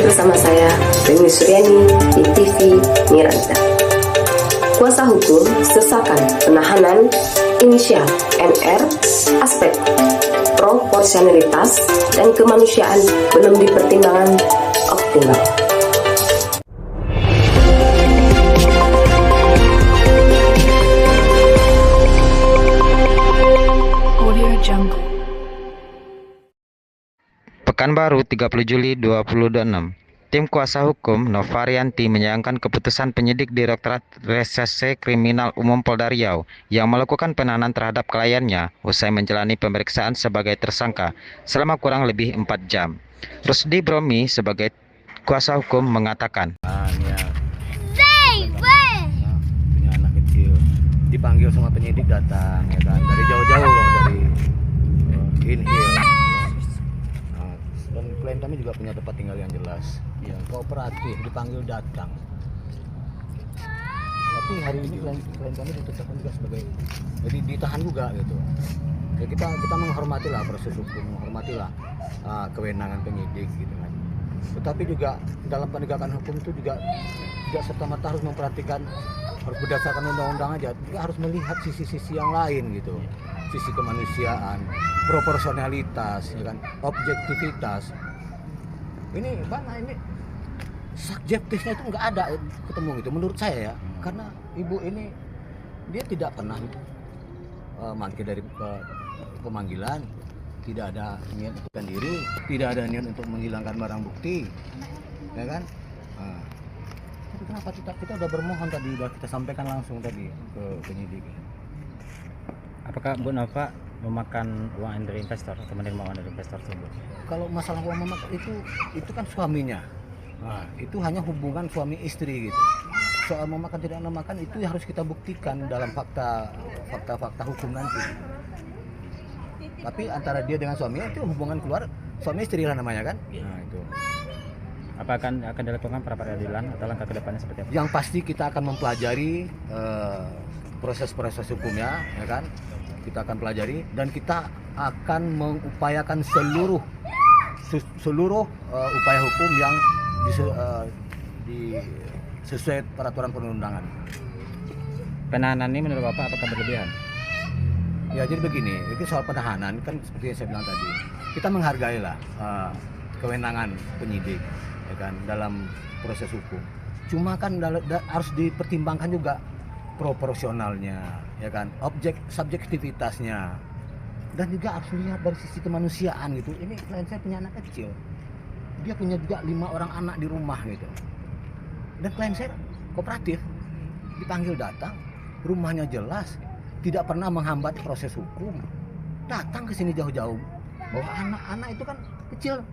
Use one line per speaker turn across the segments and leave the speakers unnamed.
bersama saya, Rini Suryani, di TV Miranda. Kuasa hukum sesakan penahanan inisial NR, aspek proporsionalitas dan kemanusiaan belum dipertimbangkan optimal.
Pekanbaru 30 Juli 2026. Tim kuasa hukum Novarianti menyayangkan keputusan penyidik Direktorat Reserse Kriminal Umum Polda Riau yang melakukan penahanan terhadap kliennya usai menjalani pemeriksaan sebagai tersangka selama kurang lebih 4 jam. Rusdi Bromi sebagai kuasa hukum mengatakan,
punya anak kecil dipanggil sama penyidik datang ya kan dari jauh-jauh loh, dari Inhil. Dan klien kami juga punya tempat tinggal yang jelas, yang kooperatif, dipanggil datang. Tapi hari ini klien kami ditetapkan juga sebagai, jadi ditahan juga gitu. Ya kita menghormatilah proses hukum, menghormatilah kewenangan penyidik gitu kan. Tetapi juga dalam penegakan hukum itu juga serta-merta harus memperhatikan, harus berdasarkan undang-undang aja, juga harus melihat sisi-sisi yang lain gitu, sisi kemanusiaan, proporsionalitas, ya kan, objektivitas. Ini mana ini subjektifnya itu nggak ada ketemu gitu menurut saya ya, karena ibu ini dia tidak pernah mangkir dari pemanggilan, tidak ada niat untuk diri, tidak ada niat untuk menghilangkan barang bukti, ya kan. Tapi kenapa kita udah bermohon tadi, udah kita sampaikan langsung tadi ke penyidik.
Apakah Bu Nova memakan uang dari investor atau menerima uang dari investor tersebut?
Kalau masalah uang memakan itu kan suaminya. Nah, itu hanya hubungan suami istri gitu. Soal memakan tidak memakan itu harus kita buktikan dalam fakta hukum nanti. Tapi antara dia dengan suaminya itu hubungan keluar suami istri lah namanya kan. Nah, itu.
Apa akan dilakukan pra peradilan atau langkah kedepannya seperti apa?
Yang pasti kita akan mempelajari proses-proses hukumnya, ya kan. Kita akan pelajari dan kita akan mengupayakan seluruh upaya hukum yang sesuai peraturan perundangan.
Penahanan ini menurut Bapak apakah berlebihan?
Ya jadi begini, itu soal penahanan kan seperti yang saya bilang tadi, kita menghargailah kewenangan penyidik, ya kan, dalam proses hukum. Cuma kan harus dipertimbangkan juga proporsionalnya, ya kan, subjektivitasnya, dan juga harus lihat dari sisi kemanusiaan gitu. Ini klien saya punya anak kecil, dia punya juga 5 orang anak di rumah gitu, dan klien saya kooperatif, dipanggil datang, rumahnya jelas, tidak pernah menghambat proses hukum, datang ke sini jauh-jauh, bahwa anak-anak itu kan kecil,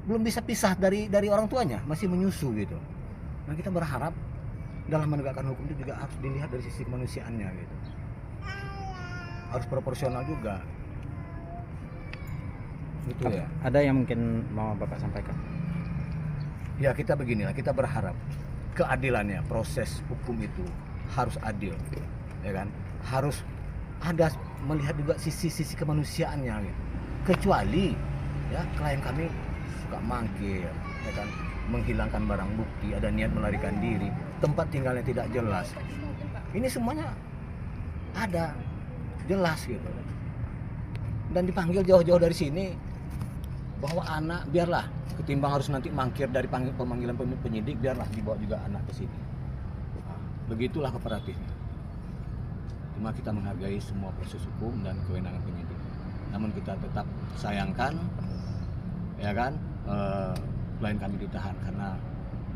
belum bisa pisah dari orang tuanya, masih menyusu gitu. Nah kita berharap dalam menegakkan hukum itu juga harus dilihat dari sisi kemanusiaannya gitu, harus proporsional juga gitu ya.
Ada yang mungkin mau Bapak sampaikan?
Ya kita beginilah, kita berharap keadilannya, proses hukum itu harus adil, ya kan, harus ada melihat juga sisi-sisi kemanusiaannya gitu. Kecuali ya klien kami suka mangkir, ya kan, menghilangkan barang bukti, ada niat melarikan diri, tempat tinggalnya tidak jelas. Ini semuanya ada jelas gitu. Dan dipanggil jauh-jauh dari sini, bahwa anak biarlah, ketimbang harus nanti mangkir dari pemanggilan penyidik, biarlah dibawa juga anak ke sini. Begitulah kooperatifnya. Cuma kita menghargai semua proses hukum dan kewenangan penyidik. Namun kita tetap sayangkan, ya kan, klien kami ditahan karena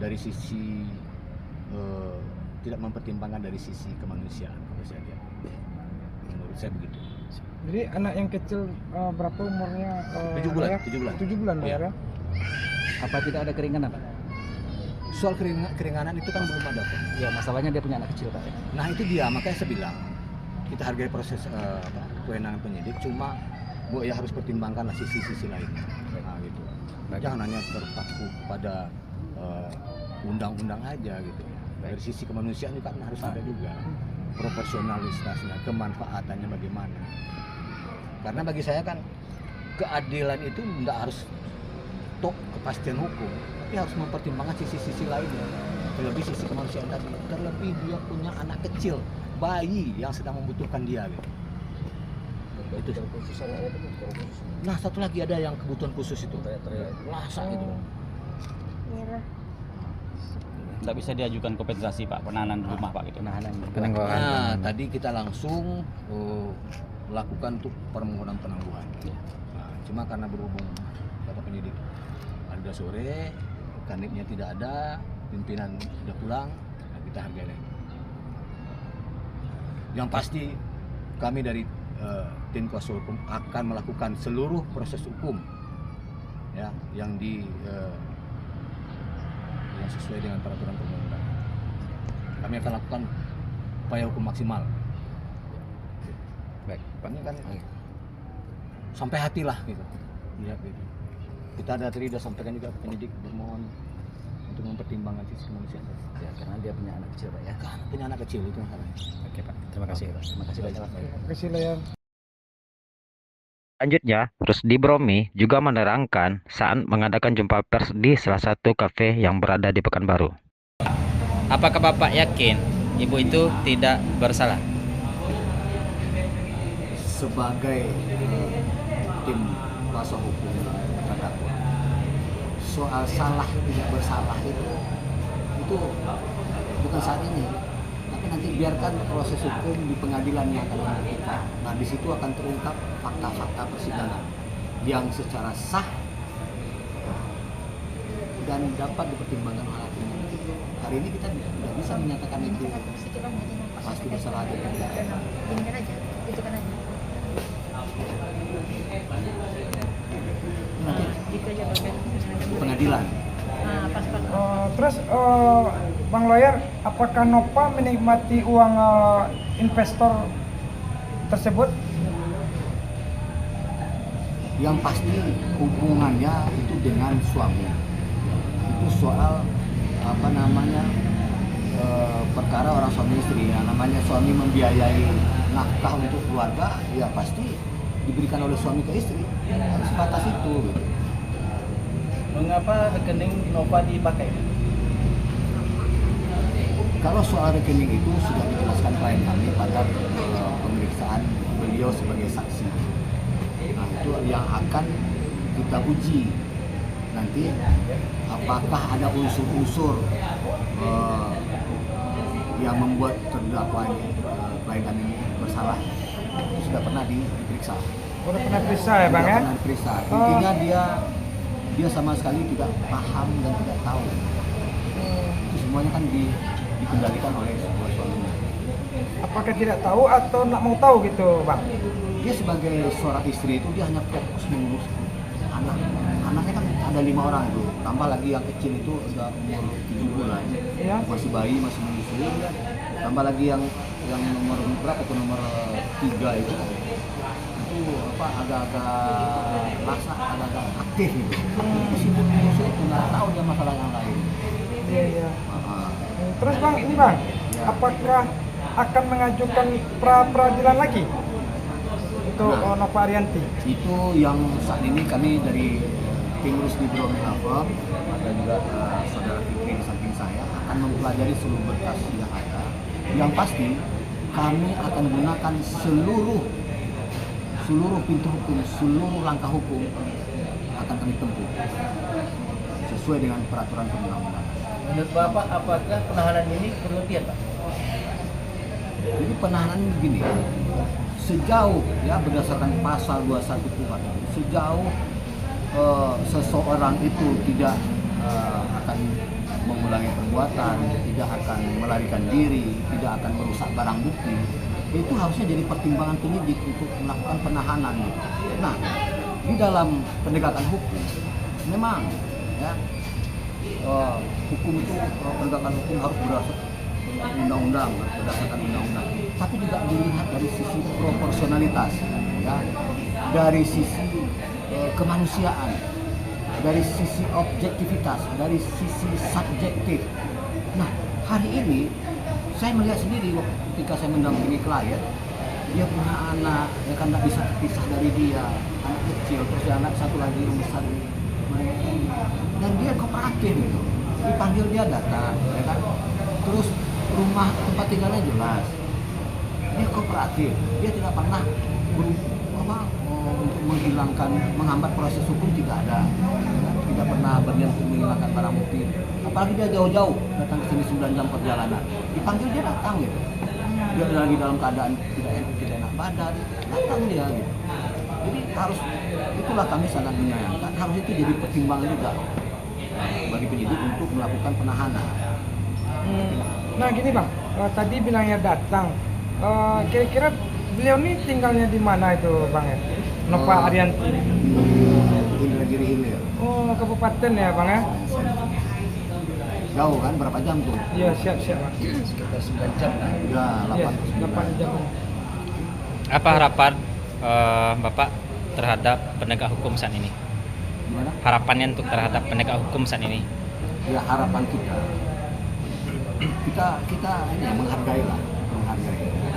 dari sisi tidak mempertimbangkan dari sisi kemanusiaan, menurut saya begitu.
Jadi anak yang kecil berapa umurnya?
7 bulan.
7 bulan
Ya.
ya.
Apa tidak ada keringanan Pak?
Soal keringanan itu kan belum ada.
Ya masalahnya dia punya anak kecil Pak.
Nah itu dia, makanya saya bilang kita hargai proses kewenangan penyidik, cuma Bu ya harus pertimbangkanlah sisi-sisi lain. Nah gitu. Jangan hanya terpaku pada undang-undang aja gitu. Dari sisi kemanusiaan juga kan harus ada juga proporsionalitasnya, kemanfaatannya bagaimana. Karena bagi saya kan keadilan itu tidak harus tok kepastian hukum, tapi harus mempertimbangkan sisi-sisi lainnya, terlebih sisi kemanusiaan tadi, terlebih dia punya anak kecil, bayi yang sedang membutuhkan dia gitu. Itu nah satu lagi ada yang kebutuhan khusus itu rasa gitu.
Tidak bisa diajukan kompensasi Pak, penahanan di rumah Pak gitu.
Penangguhan.
Nah tadi kita langsung lakukan untuk permohonan penangguhan. Nah, cuma karena berhubung kata penyidik ada sore, kanitnya tidak ada, pimpinan sudah pulang, nah kita hargai lagi. Yang pasti kami dari tim kuasa hukum akan melakukan seluruh proses hukum ya yang yang sesuai dengan peraturan perundang-undangan. Kami akan lakukan upaya hukum maksimal.
Baik, Pak.
Ini kan sampai hati lah gitu. Ya, gitu. Kita ada tadi sudah sampaikan juga ke penyidik bermohon untuk mempertimbangkan sisi kemanusiaan.
Ya, karena dia punya anak kecil, Pak ya.
Kan punya anak kecil itu masalahnya.
Oke, Pak. Terima kasih. Terima kasih banyak, Pak.
Terima kasih Layan.
Selanjutnya, Rusdi Bromi juga menerangkan saat mengadakan jumpa pers di salah satu kafe yang berada di Pekanbaru.
Apakah Bapak yakin Ibu itu tidak bersalah?
Sebagai tim kuasa hukum terdakwa, soal salah tidak bersalah itu bukan saat ini, tapi nanti biarkan proses hukum di pengadilan yang akan membuktikan. Nah di situ akan terungkap fakta-fakta persidangan yang secara sah dan dapat dipertimbangkan oleh hakim. Hari ini kita tidak bisa menyatakan itu pasti bersalah atau tidak.
Inikan aja, tunjukkan aja.
Nanti
Gitu aja Bapak.
di pengadilan.
Nah, pas.
Terus Bang Lawyer, apakah Nova menikmati uang investor tersebut?
Yang pasti hubungannya itu dengan suami. Itu soal apa namanya perkara orang suami istri. Ya, namanya suami membiayai nafkah untuk keluarga, ya pasti diberikan oleh suami ke istri. Harus sebatas itu. Gitu.
Mengapa rekening Nova dipakai?
Kalau soal rekening itu sudah dijelaskan klien kami pada pemeriksaan beliau sebagai saksi. Nah, itu yang akan kita uji nanti apakah ada unsur-unsur yang membuat terdakwa ini klien kami ini bersalah. Itu sudah pernah diperiksa.
Udah pernah periksa ya Bang
Sudah
ya?
pernah diperiksa. Intinya dia sama sekali tidak paham dan tidak tahu. Itu semuanya kan dikendalikan oleh sebuah suaminya.
Apakah tidak tahu atau nak mau tahu gitu Bang?
Dia sebagai seorang istri itu dia hanya fokus mengurus anak. Anaknya kan ada 5 orang itu, tambah lagi yang kecil itu udah umur 7 bulan,
Ya.
masih bayi, masih menyusui. Tambah lagi yang nomor berapa itu nomor 3 itu apa agak-agak rasa agak aktif gitu. Sibuk menyusui itu nggak tahu dia masalah yang lain.
Iya iya.
Ah,
Terus Bang, ini Bang, apakah akan mengajukan pra-peradilan lagi untuk
Nah.
Nova Arianti?
itu yang saat ini kami dari tim Rusdi Bromi Law, ada juga saudara Fikri di samping saya akan mempelajari seluruh berkas yang ada. Yang pasti kami akan gunakan seluruh pintu hukum, seluruh langkah hukum akan kami tempuh sesuai dengan peraturan perundang-undangan.
Menurut Bapak, apakah penahanan ini berlebihan Pak?
Jadi penahanan begini, sejauh ya berdasarkan pasal 21 KUHP, sejauh seseorang itu tidak akan mengulangi perbuatan, tidak akan melarikan diri, tidak akan merusak barang bukti, itu harusnya jadi pertimbangan penyidik untuk melakukan penahanan. Nah, di dalam penegakan hukum, memang ya hukum itu penegakan hukum harus berdasarkan undang-undang, berdasarkan undang-undang. Tapi juga dilihat dari sisi proporsionalitas, ya, dari sisi kemanusiaan, dari sisi objektivitas, dari sisi subjektif. Nah, hari ini saya melihat sendiri ketika saya mendampingi klien, dia punya anak, ya kan tidak bisa terpisah dari dia, anak kecil, terus anak satu lagi yang besar dan dia kooperatif gitu. Dipanggil dia datang, ya kan. Terus rumah tempat tinggalnya jelas. Dia kooperatif, dia tidak pernah untuk menghilangkan, menghambat proses hukum, tidak ada. Ya kan? Tidak pernah berniat untuk menghilangkan barang bukti. Apalagi dia jauh-jauh datang ke sini 9 jam perjalanan. Dipanggil dia datang gitu. Dia lagi dalam keadaan tidak enak badan, datang dia gitu. Jadi itulah kami sangat menyayangkan. Harus itu jadi pertimbangan juga bagi penyidik untuk melakukan penahanan.
Nah gini bang, tadi bilangnya datang. Kira-kira beliau ini tinggalnya di mana itu bang ya? Nova Arianti.
Indragiri Hilir.
Oh, kabupaten ya bang ya?
Jauh kan, berapa jam tuh?
Iya, siap bang.
Sekitar 9 jam lah.
Ya,
Iya, 8 jam.
Apa harapan Bapak terhadap penegak hukum saat ini?
Gimana?
Harapannya untuk terhadap penegak hukum saat ini?
Ya harapan kita ini ya, menghargai.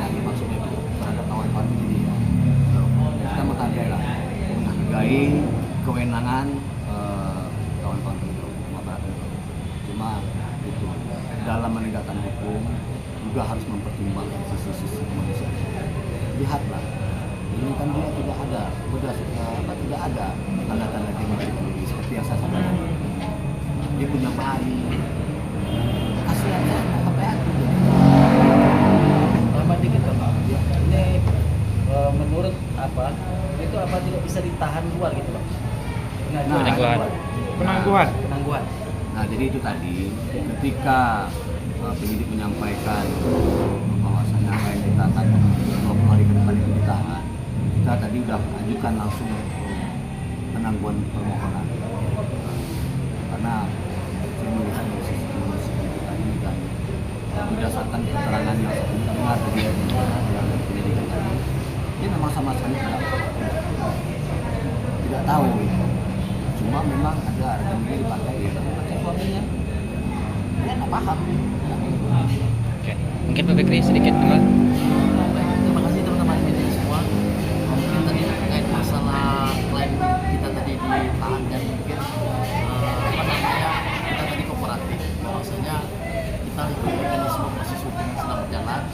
Jadi maksudnya itu terhadap kawan-kawan ini ya. Kita menghargai kewenangan kawan-kawan penegak hukum aparat. Cuma itu dalam menegakkan hukum juga harus mempertimbangkan sisi-sisi kemanusiaan. Lihatlah, ini kan dia tidak ada tidak ada tanda-tanda kriminalitas seperti yang saya sampaikan. Dia punya bayi, kasihan saya apa ya?
Lama dikit Pak. Ini menurut apa? Itu apa tidak bisa ditahan luar gitu Pak? Penangguhan.
Nah, jadi itu tadi ketika penyidik menyampaikan bahwasanya apa yang kita akan 20 hari ke depan itu ditahan, kita tadi udah ajukan langsung penangguhan permohonan. Karena saya melihat dari sisi kemanusiaan itu tadi dan berdasarkan keterangan yang saya dengar dari yang penyidikan tadi, dia memang sama sekali tidak tahu gitu. Cuma memang ada rekeningnya dipakai ya, pakai suaminya. Dia nggak paham.
Oke. Mungkin Pak Fikri sedikit dulu.
Terima kasih teman-teman media semua. Mungkin tadi terkait masalah klaim kita tadi ditahan dan mungkin kita tadi kooperatif. Bahwasanya kita ikut mekanisme proses hukum yang sedang berjalan.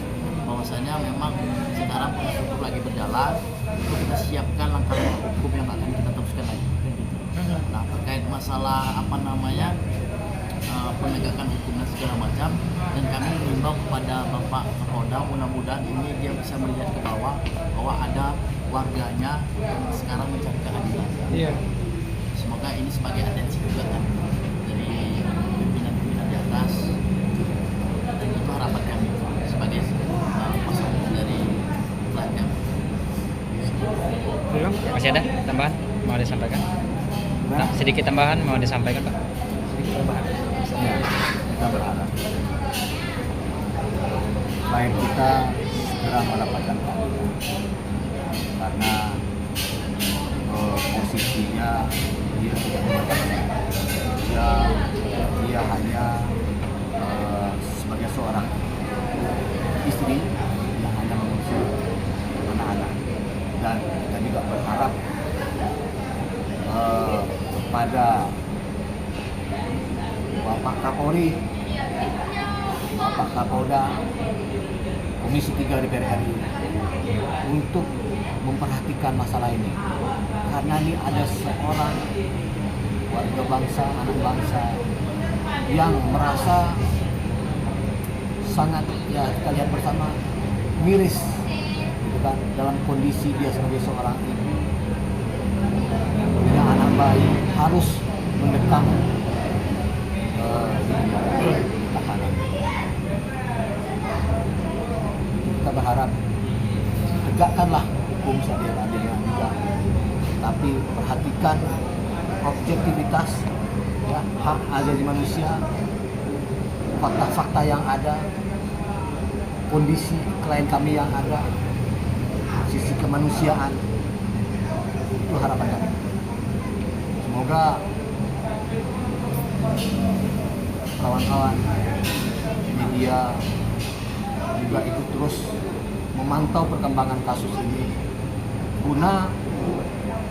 Bahwasanya memang sekarang proses hukum lagi berjalan. Untuk kita siapkan langkah hukum yang akan kita teruskan lagi. Nah terkait masalah penegakan hukum dan segala macam, dan kami mengimbau kepada Bapak Kapolda, mudah-mudahan ini dia bisa melihat ke bawah bahwa ada warganya yang sekarang mencari keadilan.
Iya.
Semoga ini sebagai atensi juga kan dari pimpinan-pimpinan di atas, dan itu harapan kami sebagai pasal dari pelajar.
Masih ada tambahan mau disampaikan? Sedikit tambahan mau disampaikan Pak?
Sedikit tambahan. Ya, kita berharap baik kita segera mendapatkan keadilan karena posisinya dia tidak mendapatkan, dia hanya sebagai seorang istri yang hanya mengurus anak-anak, dan kita juga berharap kepada Bapak Kapolri, Bapak Kapolda, Komisi 3 DPR RI untuk memperhatikan masalah ini, karena ini ada seorang warga bangsa, anak bangsa yang merasa sangat, ya kita lihat bersama, miris gitu kan, dalam kondisi dia sebagai seorang ibu punya anak bayi harus mendekam tahanan. Kita berharap tegakkanlah hukum seadil-adilnya juga, tapi perhatikan objektivitas, ya, hak asasi manusia, fakta-fakta yang ada, kondisi klien kami yang ada, sisi kemanusiaan. Itu harapan kami. Semoga kawan-kawan media juga ikut terus memantau perkembangan kasus ini guna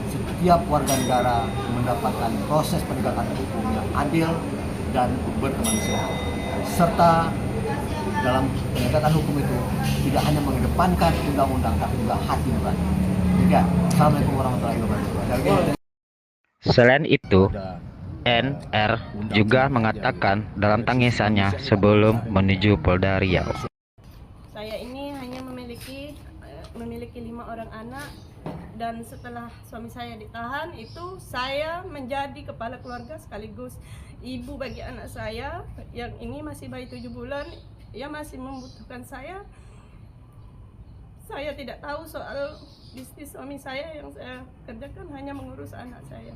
setiap warga negara mendapatkan proses penegakan hukum yang adil dan berkemanusiaan, serta dalam penegakan hukum itu tidak hanya mengedepankan undang-undang tapi juga hati nurani. Demikian. Assalamualaikum warahmatullahi wabarakatuh.
Selain itu, NR juga mengatakan dalam tangisannya sebelum menuju Polda Riau.
Saya ini hanya memiliki 5 orang anak, dan setelah suami saya ditahan itu saya menjadi kepala keluarga sekaligus ibu bagi anak saya yang ini masih bayi 7 bulan. Ia masih membutuhkan saya. Saya tidak tahu soal bisnis suami saya, yang saya kerjakan hanya mengurus anak saya.